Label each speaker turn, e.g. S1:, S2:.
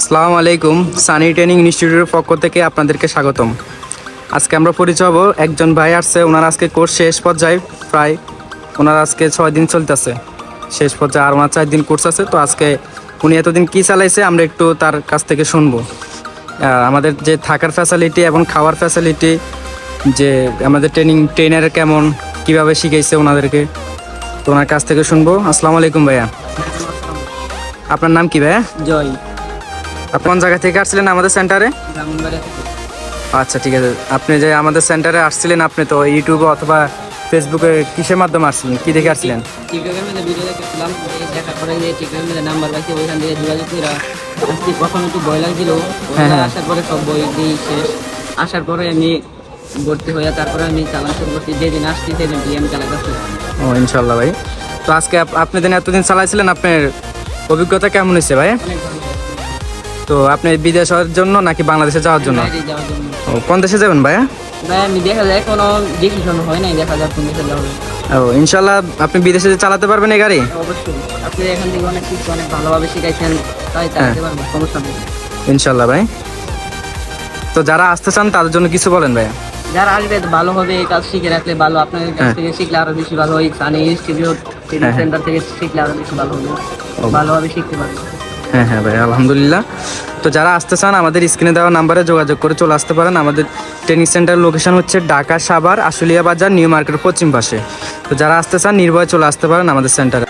S1: আসসালামু আলাইকুম। সানি ট্রেনিং ইনস্টিটিউটের পক্ষ থেকে আপনাদেরকে স্বাগতম। আজকে আমরা পরিচয় হব, একজন ভাই আসছে, ওনার আজকে কোর্স শেষ পর্যায়ে, প্রায় ওনার আজকে 6 দিন চলতেছে শেষ পর্যায়ে, আর ওনার 4 দিন কোর্স আছে। তো আজকে উনি এতদিন কী চালাইছে আমরা একটু তার কাছ থেকে শুনবো। আমাদের যে থাকার ফ্যাসিলিটি এবং খাওয়ার ফ্যাসিলিটি, যে আমাদের ট্রেনার কেমন, কিভাবে শিখাইছে ওনাদেরকে, তো ওনার কাছ থেকে শুনবো। আসসালামু আলাইকুম ভাইয়া। আপনার নাম কি ভাইয়া?
S2: জয়।
S1: আপনি কোন জায়গা থেকে আসছিলেন আমাদের সেন্টারে? আচ্ছা, ঠিক আছে। আপনি যে আমাদের সেন্টারে আসছিলেন, আপনি তো ইউটিউবে অথবা ফেসবুকে কিসের মাধ্যমে আসছিলেন, কি দেখে আসছিলেন?
S2: টিকটকের মধ্যে ভিডিও দেখেছিলাম, দেখার পরে যে টিকটকের মধ্যে নাম্বার পাইছি, ওইখান থেকে যোগাযোগ করে আসছি। প্রথম একটু ভয় লাগছিল, আসার পরে সব বই দিয়ে শেষ। আসার পরে আমি ভর্তি হয়ে তারপরে আমি চালানো শুরু করছি। যেদিন আসছি সেদিন দিয়ে আমি চালাতে।
S1: ও ইনশাল্লাহ ভাই। তো আজকে আপনি দিন এতদিন চালাইছিলেন, আপনার অভিজ্ঞতা কেমন হয়েছে ভাই?
S2: অনেক ভালো।
S1: তো আপনি বিদেশের জন্য নাকি বাংলাদেশে যাওয়ার জন্য?
S2: বাইরে যাওয়ার জন্য।
S1: ও, কোন দেশে যাবেন ভাইয়া?
S2: ভাই আমি দেখা যায় কোনো ডিসিশন হয় নাই, দেখা যাক কোন দেশে যাবে।
S1: ও ইনশাল্লাহ আপনি বিদেশে চালাতে পারবেন এই গাড়ি?
S2: অবশ্যই। আপনি এখান থেকে অনেক কিছু অনেক ভালোভাবে শিখাইছেন, তাই চালাতে পারবো, সমস্যা নেই।
S1: ইনশাল্লাহ ভাই। তো যারা আসতে চান তাদের জন্য কিছু বলেন ভাইয়া।
S2: যারা আসবে ভালো হবে, এই কাজ শিখে রাখলে ভালো। আপনাদের কাছ থেকে শিখলে আরো বেশি ভালো হয়। সানি ইনস্টিটিউট ট্রেনিং সেন্টার থেকে শিখলে আরো বেশি ভালো হবে, ভালোভাবে শিখতে পারবে।
S1: হ্যাঁ হ্যাঁ ভাই, আলহামদুলিল্লাহ। তো যারা আসতে চান আমাদের স্ক্রিনে দেওয়া নাম্বারে যোগাযোগ করে চলে আসতে পারেন। আমাদের ট্রেনিং সেন্টার লোকেশন হচ্ছে ঢাকা সাভার আশুলিয়া বাজার নিউ মার্কেটের পশ্চিম পাশে। তো যারা আসতে চান নির্ভয়ে চলে আসতে পারেন আমাদের সেন্টারে।